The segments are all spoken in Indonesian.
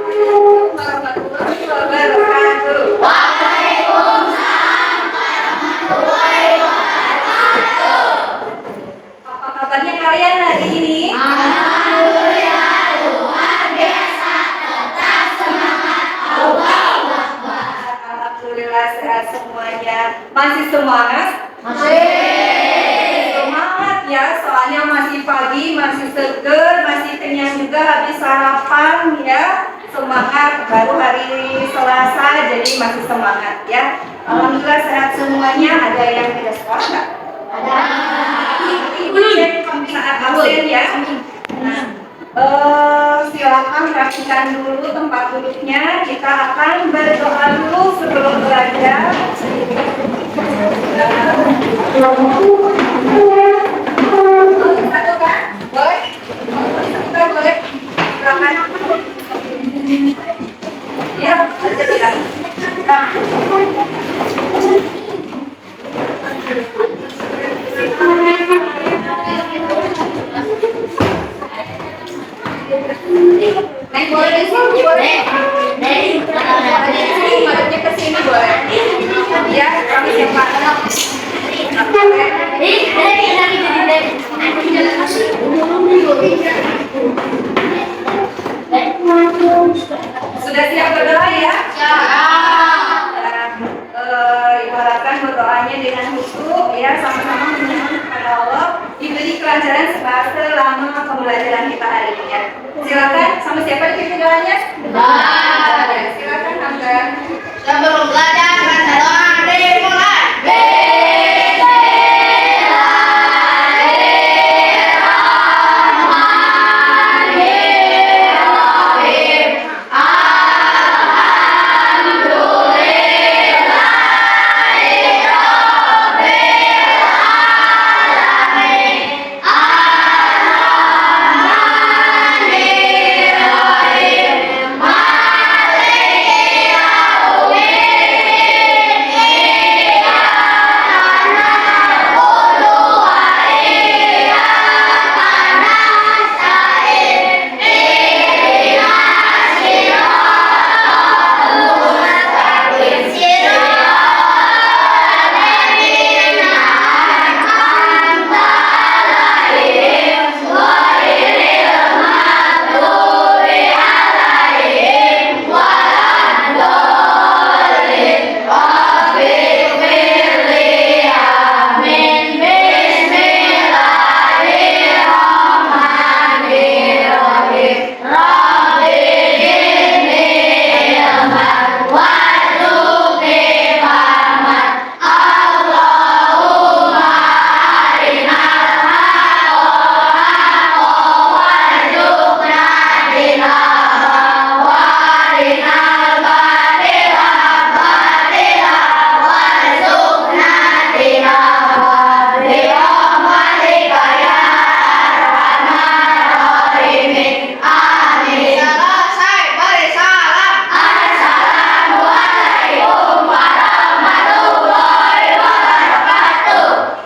warahmatullahi wabarakatuh. Waalaikumsalam warahmatullahi wabarakatuh. Apa kabarnya kalian hari ini? Alhamdulillah luar biasa, tetap semangat, Allahu Akbar. Alhamdulillah sehat semuanya. Masih semangat? Masih. Semangat ya, soalnya masih pagi, masih seger, masih kenyang juga habis sarapan ya. Semangat, baru hari Selasa jadi masih semangat ya. Alhamdulillah sehat semuanya. Ada yang tidak sekolah nggak? Ada. Ibu cek saat absen ya. Nah, silakan rapikan dulu tempat duduknya. Kita akan berdoa dulu sebelum belajar. Satu kan? Boleh? Kita boleh. Silakan. Ya, ada. Naik boleh di sini boleh. Madepnya ke sini boleh. Ya, kami siapa? Sudah siap berdoa ya? Ibaratkan berdoanya dengan khusyuk ya, sama-sama memohon kepada Allah diberi kelancaran selama pembelajaran kita hari ini ya. Silakan, sama siapa dipimpin doanya? Silakan Hamzah. Sebelum belajar baca doa dimulai.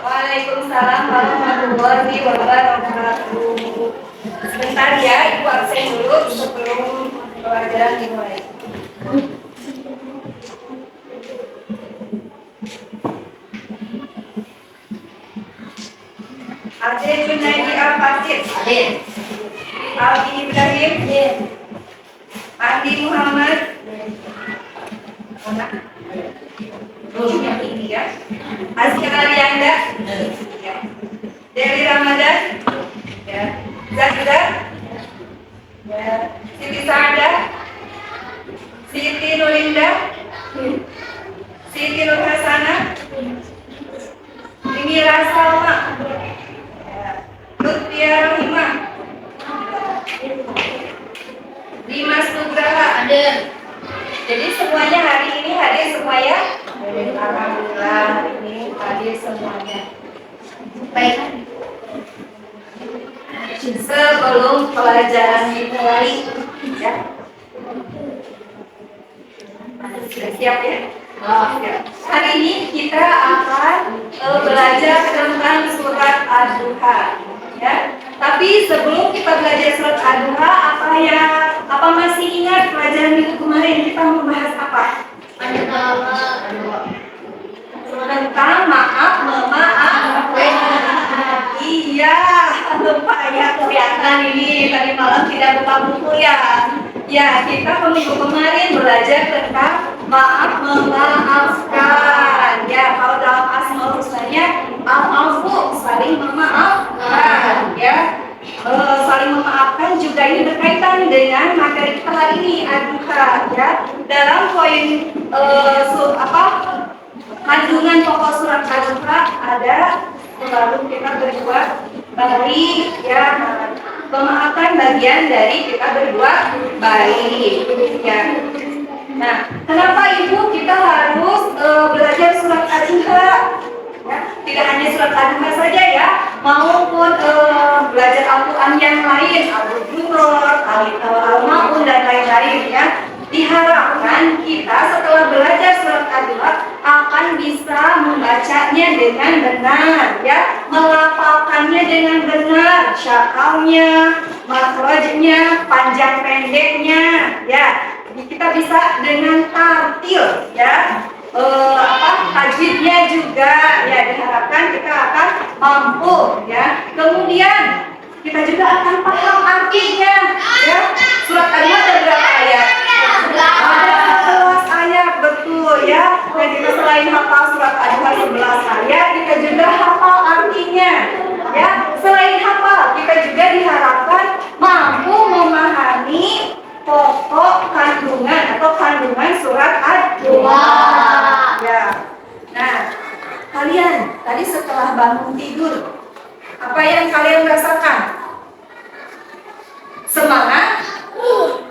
Waalaikumsalam warahmatullahi wabarakatuh. Sebentar ya, Ibu absen dulu sebelum pelajaran dimulai. Ade Junaidi Al-Fatih. Aldi Ibrahim. Andi Muhammad. Yang ini ya. Azkar Alianda. Ya. Deli Ramadan. Ya. Zahida. Ya. Siti Saada. Siti Nulinda. Siti Nur Hasanah. Mira Salma. Lutfia Rahimah. Dimas Nugraha. Jadi semuanya hari ini hadir semua ya? Alhamdulillah hari ini hadir semuanya. Baik. Sebelum pelajaran dimulai, ya. Sudah siap ya? Siap. Hari ini kita akan belajar tentang surat Ad-Duha, ya. Tapi sebelum kita belajar surat Ad-Duha, apa yang Apa masih ingat pelajaran minggu kemarin kita membahas apa? Tentang maaf, memaafkan. Iya, lupa ya, kelihatan ini tadi malam tidak buka buku ya. Ya, kita minggu kemarin belajar tentang maaf, memaafkan. Ya, kalau dalam asmaul husnanya al-afu, saling memaafkan. Ya, saling memaafkan juga ini berkaitan dengan materi kita hari ini, aduha. Ya, dalam poin kandungan pokok surat Al-Duha ada selalu kita berbuat baik, ya. Memaafkan bagian dari kita berbuat baik, ya. Nah, kenapa ibu kita harus belajar surat Al-Duha? Ya, tidak hanya surat Al-Duha saja ya, maupun belajar Al-Quran yang lain, Al-Hujurat, Al-Maun dan lain-lain ya. Diharapkan kita setelah belajar surat Al-Duha akan bisa membacanya dengan benar, ya, melafalkannya dengan benar, syakalnya, makhrajnya, panjang pendeknya, ya. Kita bisa dengan tartil, ya. Tajwidnya juga, ya, diharapkan kita akan mampu, ya. Kemudian kita juga akan paham artinya, ya. Surat Al-Duha ada berapa ayat? Ada 11 ayat, betul ya. Dan kita selain hafal surat Al-Duha 11 ayat, kita juga hafal artinya. Ya, selain hafal, kita juga diharapkan mampu memahami pokok kandungan atau kandungan surat Al-Duha. Ya. Nah, kalian tadi setelah bangun tidur, apa yang kalian rasakan? Semangat?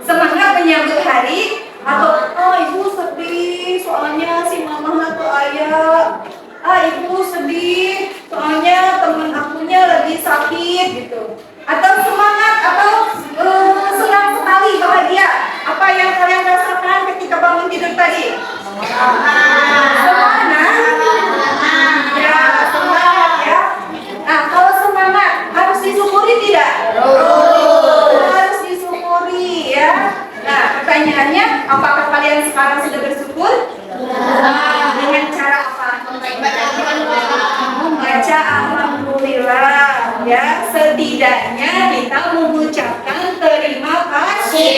Semangat menyambut hari? Atau, oh ibu sedih soalnya si mama atau ayah. Ibu sedih soalnya temen akunya lagi sakit gitu. Atau semangat, atau senang sekali, bahagia. Apa yang kalian rasakan ketika bangun tidur tadi? Semangat. Ya, semangat ya. Nah, kalau semangat harus disyukuri tidak? Harus disyukuri ya. Nah, pertanyaannya, apakah kalian sekarang sudah bersyukur? Dengan cara apa? Membaca alhamdulillah ya. Setidaknya kita mengucapkan terima kasih.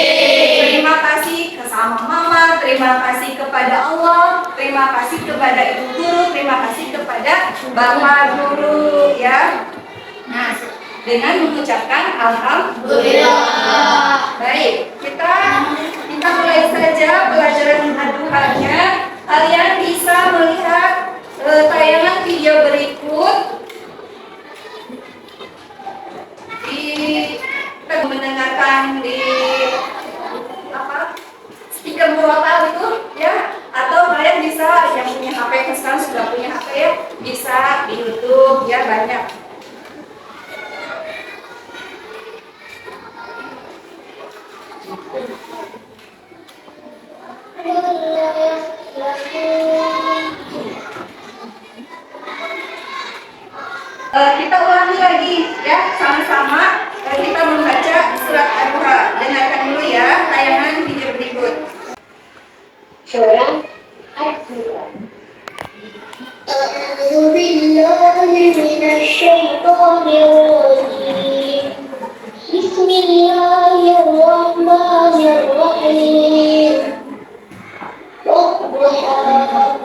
Terima kasih sama mama, terima kasih kepada Allah, terima kasih kepada ibu guru, terima kasih kepada bapak guru ya. Nah, dengan mengucapkan alhamdulillah. Baik, kita mulai saja pelajaran Al-Duhanya. Kalian bisa melihat tayangan video berikut. Kita mendengarkan di speaker murotal itu ya, atau kalian bisa yang punya HP, sekarang sudah punya HP ya, bisa di YouTube ya, banyak. Kita ulangi lagi ya, sama-sama kita membaca surat Al-Duha. Dengarkan dulu ya tayangan video berikut. Surat Al-Duha. A'udzu billahi minasyaitonir rajim. Bismillahirrahmanirrahim. Wadduha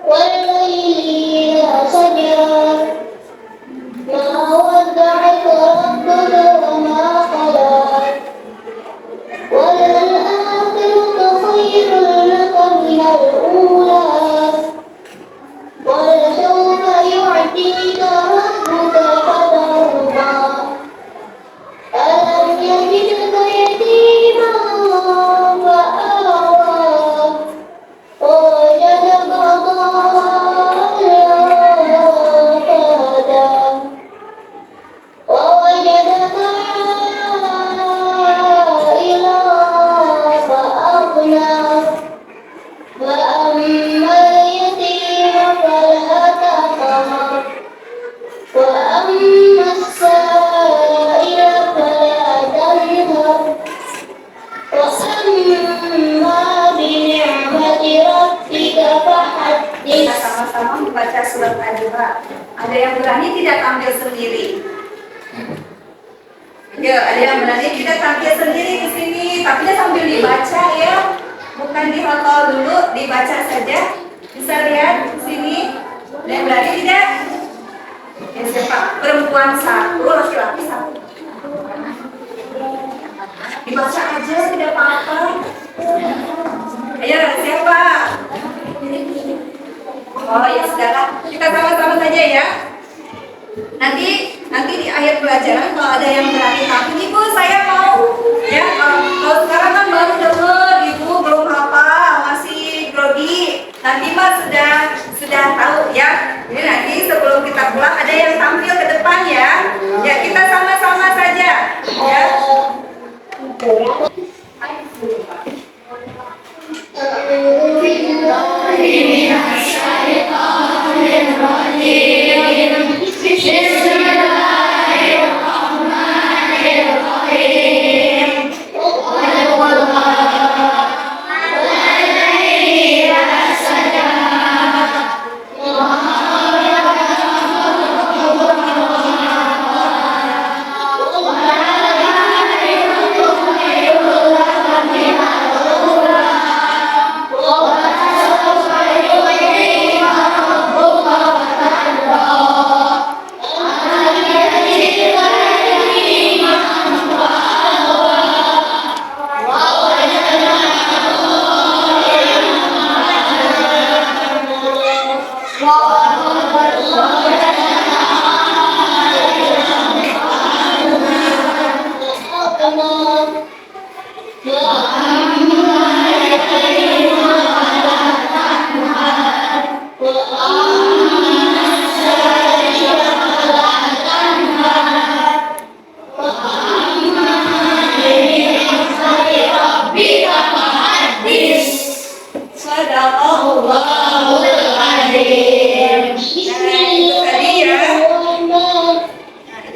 wal laili idza saja. Ma wadda'aka rabbuka wa ma qala. Wal akhiratu khairun laka minal ula. Wal sawfa yu'tika rabbuka fatarda. Alam yajidka yatiman Kita sama-sama membaca surat Al-Duha. Ada yang berani tidak tampil sendiri? Ya, ada yang berani tidak tampil sendiri ke sini, tapi dia sambil dibaca ya. Bukan dihafal dulu, dibaca saja. Bisa lihat di sini. Ada yang berani tidak? Ya, siapa? Perempuan satu, laki-laki satu. Dibaca aja, tidak apa-apa. Ayo, siapa? Oh ya sudahlah, kita sama-sama saja ya. Nanti di akhir pelajaran kalau ada yang berani tampil, ibu saya mau ya. Kalau sekarang kan baru dengar, ibu belum hafal, masih grogi. Nanti mas sudah tahu ya. Jadi nanti sebelum kita pulang ada yang tampil ke depan ya. Ya kita sama-sama saja ya.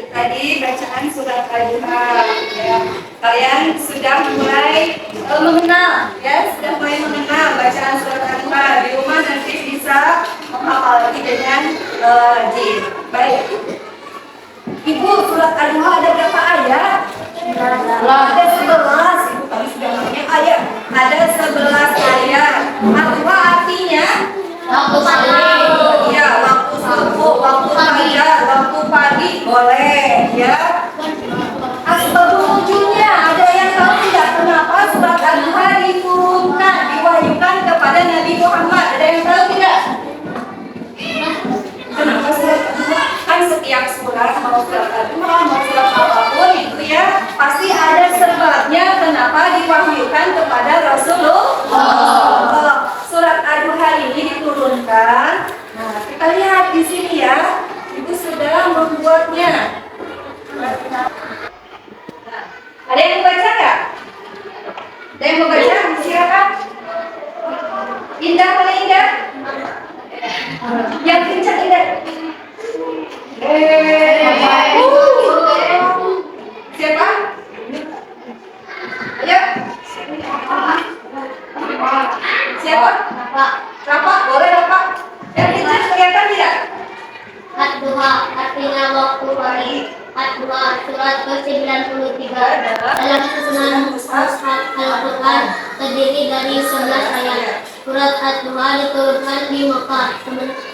Tadi bacaan surat Al-Duha ya. Kalian sudah mulai mengenal ya, sudah mulai mengenal bacaan surat Al-Duha. Di rumah nanti bisa menghafal lagi dengan jin. Baik. Ibu, surat Al-Duha ada berapa ayat? Ada 11. Ibu tadi sudah namanya ayat. Ada 11 ayat. Al-Duha artinya waktu pagi. Iya, waktu subuh, waktu fajar, waktu pagi boleh ya. Asbab nuzulnya ada yang tahu tidak kenapa surat Al-Duha diturunkan, diwahyukan kepada Nabi Muhammad? Ada yang tahu tidak? Kenapa surat Al-Duha? Kan setiap surat, mau surat Al-Duha, mau surat apapun itu ya, pasti ada sebabnya kenapa diwahyukan kepada Rasulullah. Surat Al-Duha ini diturunkan. Nah, kita lihat di sini ya. Ibu sudah membuatnya. Ada yang membaca nggak? Ada yang membaca? Silakan. Indah, mana Indah? Yang kencang Indah. Siapa? Ayo. Siapa? Rafa, boleh Rafa. Yang kencang kelihatan tidak? Ad-Duha artinya waktu pagi. Ad-Duha surat ke-93 dalam susunan mushaf Al-Quran terdiri dari 11 ayat. Surat Ad-Duha diturunkan di Mekah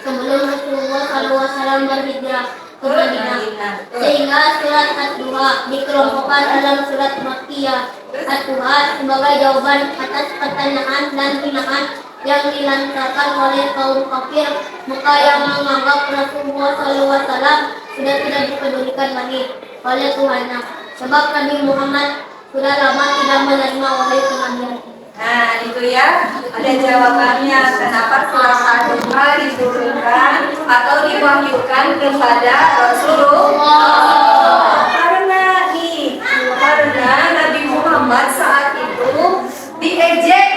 sebelum Rasulullah SAW berhijrah ke Madinah, sehingga surat Ad-Duha dikelompokkan dalam surat Makkiyah. Ad-Duha sebagai jawaban atas pertanyaan dan hinaan yang dilancarkan oleh kaum kafir Mekah yang menganggap Rasulullah SAW sudah tidak dipedulikan lagi oleh Tuhannya, sebab Nabi Muhammad sudah lama tidak menerima wahyu kenabian. Nah itu ya, ada jawabannya kenapa surat Al-Duha diturunkan atau diwahyukan kepada Rasulullah. Karena Nabi Muhammad saat itu diejek,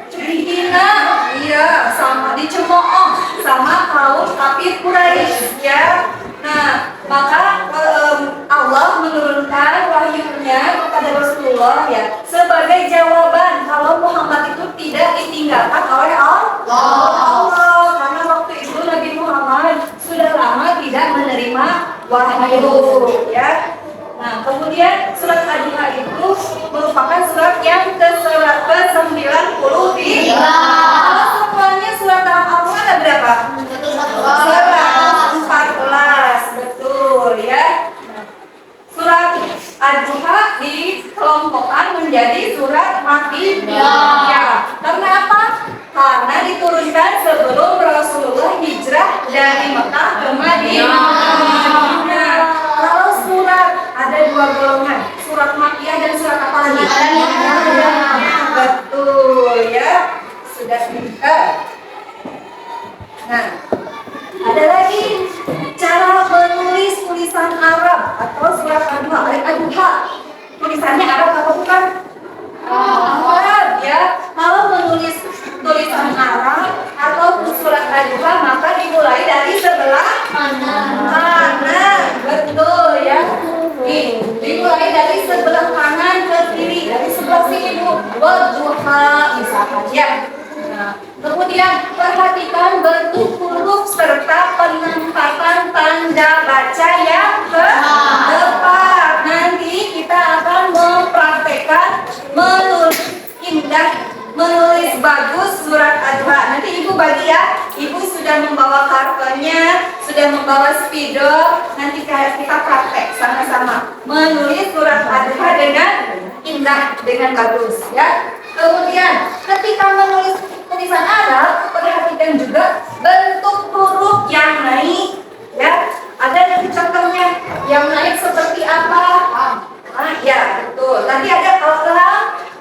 dihina, iya, sama dicemooh sama kaum kafir Quraisy ya. Nah, maka Allah menurunkan wahyunya kepada Rasulullah ya sebagai jawaban kalau Muhammad itu tidak ditinggalkan oleh Allah. Karena waktu Nah, kalau surat ada dua golongan, surat Makkiyah dan surat apa lagi? Betul ya, sudah pintar. Nah, ada lagi cara menulis tulisan Arab atau surat Al-Duha. Tulisannya Arab apa bukan? Arab ya. Kalau menulis tulisan Arab atau surat Al-Duha maka dimulai dari sebelah kanan. Betul ya. Nih, dimulai dari sebelah kanan ke kiri, dari sebelah sini Bu. Wadduha misalkan ya. Nah, kemudian perhatikan bentuk huruf serta penempatan tanda baca yang tepat. Nanti kita akan mempraktekkan menulis indah, menulis bagus surat Ad-Duha. Nanti Ibu bagi ya. Ibu sudah membawa kartonnya, sudah membawa spidol. Nanti kita praktek sama-sama menulis surat Ad-Duha dengan indah, dengan bagus ya. Kemudian ketika menulis tulisan Arab, perhatikan juga bentuk huruf yang naik ya. Ada nanti contohnya yang naik seperti apa? Ya betul. Tadi ada kalau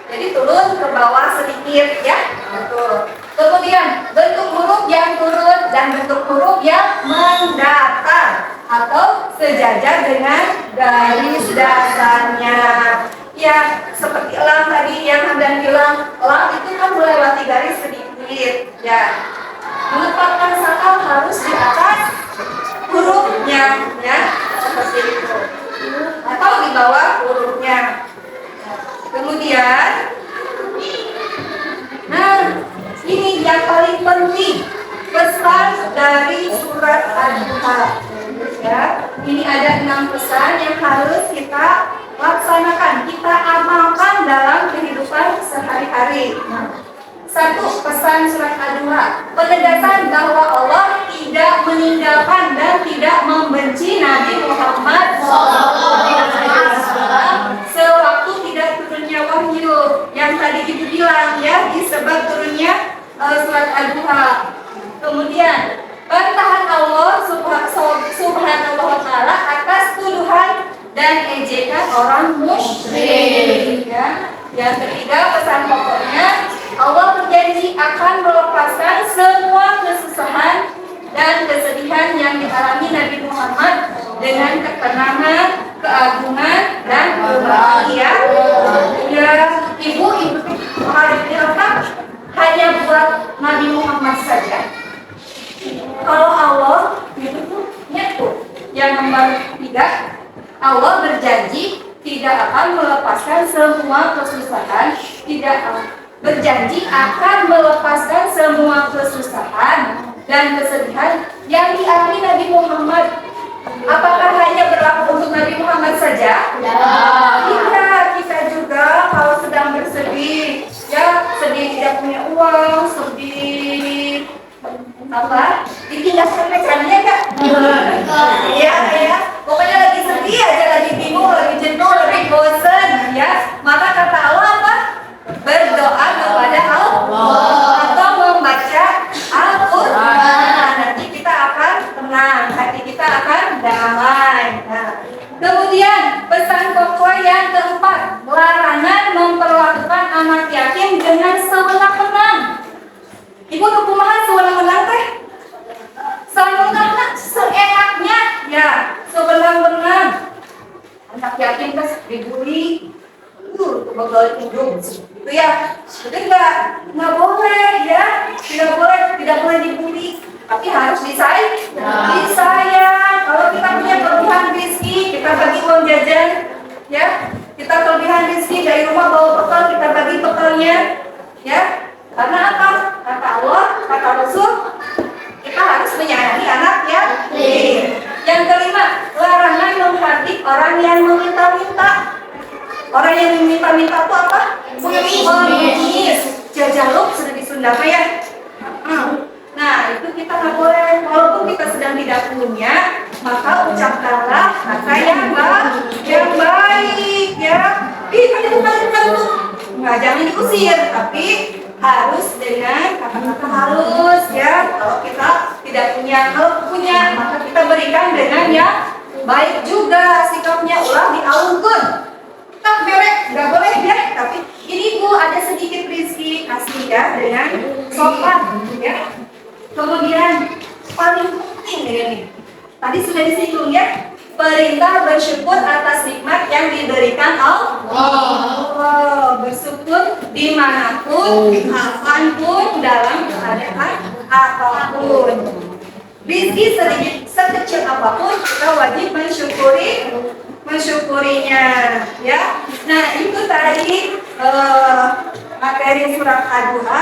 jadi turun ke bawah sedikit ya. Betul. Kemudian bentuk huruf yang turun dan bentuk huruf yang mendatar atau sejajar dengan garis dasarnya. Ya, seperti elang tadi yang Hamdan bilang, elang itu kan melewati garis sedikit. Ya, menetapkan sakal harus di atas hurufnya, ya, seperti itu. Atau di bawah hurufnya. Kemudian, nah, ini yang paling penting, pesan dari surat Al-Duha. Ya, ini ada 6 pesan yang harus kita laksanakan, kita amalkan dalam kehidupan sehari-hari. Satu, pesan surat Al-Duha, penegasan bahwa Allah tidak meninggalkan dan tidak membenci Nabi Muhammad SAW sewaktu tidak turunnya wahyu yang tadi Ibu bilang ya, disebab turunnya surat Al-Duha. Kemudian bantahan Allah subhanahu wa ta'ala atas tuduhan dan ejekan orang musyrik ya. Yang ketiga, pesan pokoknya Allah berjanji akan melepaskan semua kesusahan dan kesedihan yang dialami Nabi Muhammad dengan ketenangan, keagungan, dan kebahagiaan. Ya, Ibu hari ini hanya buat Nabi Muhammad saja. Kalau Allah itu tuh nyatu. Yang nomor 3, Allah berjanji tidak akan melepaskan semua kesusahan, berjanji akan melepaskan semua kesusahan dan kesedihan yang dialami Nabi Muhammad. Apakah hanya berlaku untuk Nabi Muhammad saja? Tidak, kita juga kalau sedang bersedih, ya sedih tidak punya uang, sedih apa? Ditinggalkan rekannya enggak? Iya, ya. Pokoknya lagi sedih aja, lagi bingung, lagi jenuh, lagi bosan, ya. Maka kata Allah apa? Berdoa kepada Allah atau membaca Al-Quran. Nanti kita akan tenang, hati kita akan damai. Nah, kemudian pesan pokok yang keempat, larangan memperlakukan anak yatim dengan sewenang-wenang. Ibu kekumaha sewenang-wenang teh? Sewenang-wenang seenaknya, ya, sewenang-wenang. Anak yatim teh dibully, begal hidung, gitu ya. Jadi nggak boleh ya, tidak boleh dibully. Tapi harus disayang. Kalau kita punya kelebihan rezeki, kita bagi uang jajan, ya. Kita kelebihan rezeki dari rumah bawa bekal, kita bagi bekalnya, ya. Karena apa? Kata Allah, kata Rasul, kita harus menyayangi anak yatim. Yang kelima, larangan menghardik orang yang meminta-minta. Orang yang meminta-minta itu apa? Pengemis. Jajaluk sudah di Sunda ya. Nah, itu kita nggak boleh. Walaupun kita sedang tidak punya, maka ucapkanlah kata yang baik ya. Bukan tuh. Nggak, jangan diusir, tapi harus dengan kata-kata halus ya. Kalau kita tidak punya. Kalau punya, maka kita berikan dengan yang baik juga sikapnya. Ulah dialungkan. Tak merek, nggak boleh ya. Tapi ini Bu ada sedikit rezeki kasih ya dengan sopan ya. Kemudian paling penting ini. Tadi sudah disinggung ya. Perintah bersyukur atas nikmat yang diberikan Allah. Bersyukur dimanapun, kapanpun, dalam keadaan apapun. Rizki sedikit sekecil apapun kita wajib mensyukurinya, ya. Nah itu tadi materi surat Ad-Duha.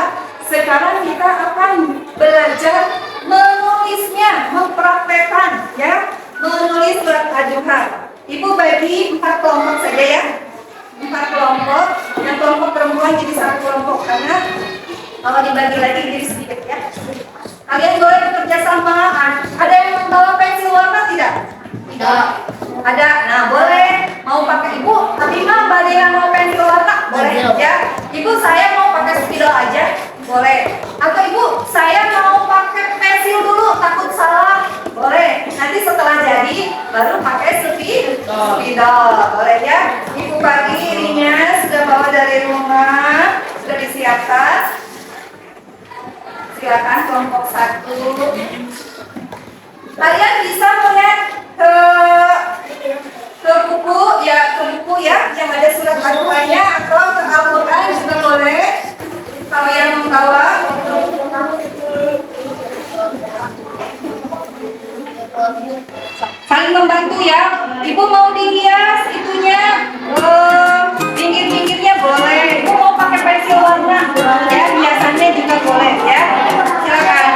Sekarang kita akan belajar menulisnya, mempraktekkan, ya. Menulis surat Ad-Duha. Ibu bagi 4 kelompok saja ya. 4 kelompok. Yang kelompok perempuan jadi 1 kelompok karena kalau dibagi lagi jadi sedikit ya. Kalian boleh bekerja sama. Ada yang membawa pensil warna tidak? Tidak. Ada. Nah boleh. Mau pakai ibu? Habimah ada yang mau pensil warna? Boleh ya. Ibu saya mau pakai spidol aja. Boleh. Atau ibu saya mau pakai pensil dulu takut salah. Boleh. Nanti setelah jadi baru pakai spidol. Boleh ya. Ibu bagi ininya sudah bawa dari rumah, sudah disiapkan. Silakan kelompok 1. Kalian bisa melihat ke buku ya yang ada surat Ad-Duhanya atau ke Al-Quran juga boleh. Kalau yang membawa saling membantu ya. Ibu mau dihias itunya, pinggir-pinggirnya boleh. Ibu mau pakai pensil warna ya, biasanya juga boleh ya. Silakan.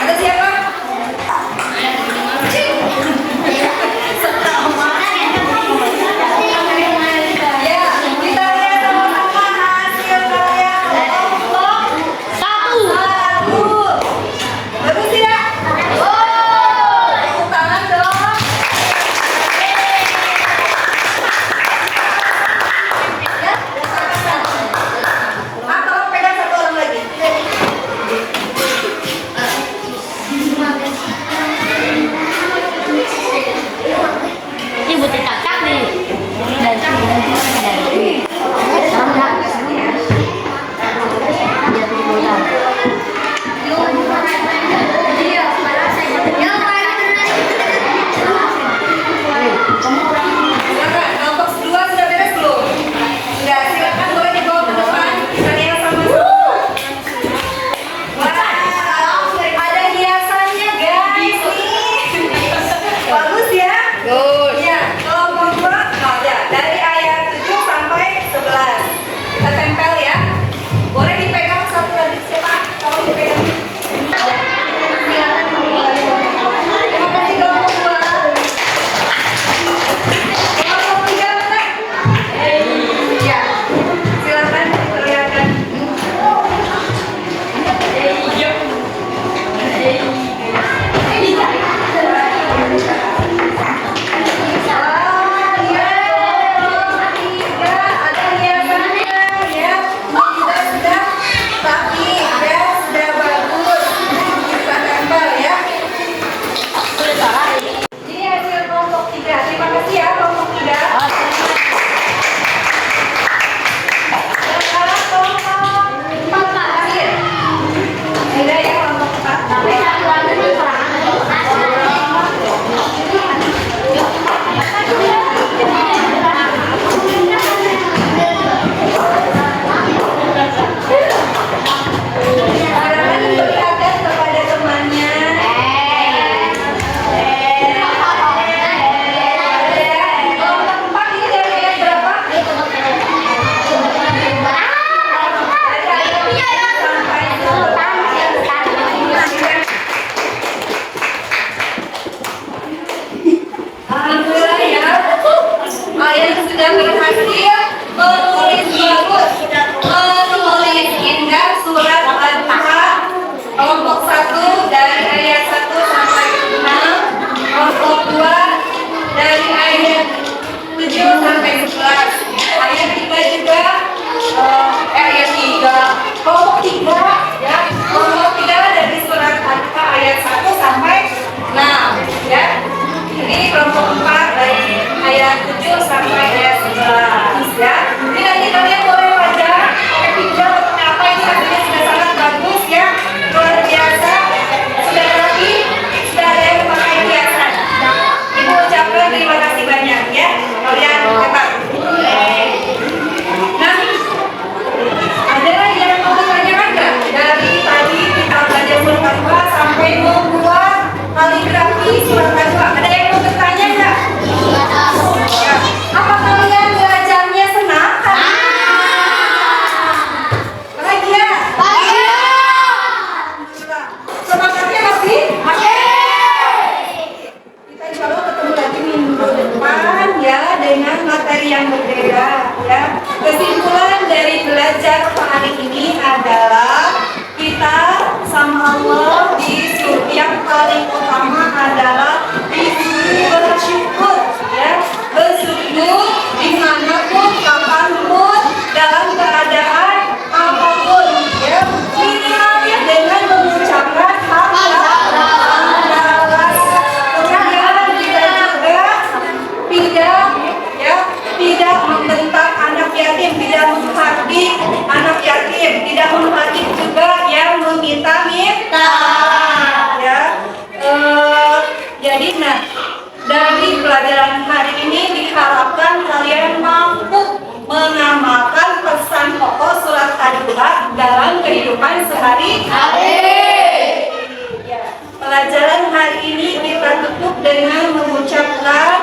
Ada siapa? sudah berhasil menulis bagus, menulis indah surat Al-Duha kelompok 1 dari ayat 1 sampai 6, kelompok 2 dari ayat 7 sampai 11, ayat 3 juga ayat 3, kelompok 3 ya, kelompok 3 dari surat Al-Duha ayat 1 sampai 6 ya. Ini kelompok 4 dari ayat 7 sampai ayat 11 ya. Ini nanti kalian boleh baca pakai pinjam atau apa, ini hasilnya sudah sangat bagus ya, luar biasa, sudah rapi, sudah ada yang memakai hiasan. Ibu ucapkan terima kasih banyak ya, kalian hebat. Nah, ada yang mau ditanyakan nggak? Dari tadi kita belajar surat Al-Duha sampai membuat kaligrafi surat Al-Duha. Ada yang mau bertanya nggak? Ya. Apa kalian belajarnya senang? Bahagia? Alhamdulillah. Semangatnya masih? Kita insya Allah ketemu lagi minggu depan ya dengan materi yang berbeda ya. Kesimpulan dari belajar hari ini adalah kita sama Allah disuruh yang paling utama adalah disuruh bersyukur ya, bersyukur dimanapun, kapanpun, dalam keadaan apapun ya, minimalnya dengan mengucapkan hamdalah. Kemudian kita juga tidak membentak anak yatim, tidak menghardik anak yatim, tidak menghardik juga yang meminta ya. Jadi dari pelajaran hari ini diharapkan kalian mampu mengamalkan pesan pokok surat Al-Duha dalam kehidupan sehari-hari. Ya. Pelajaran hari ini kita tutup dengan mengucapkan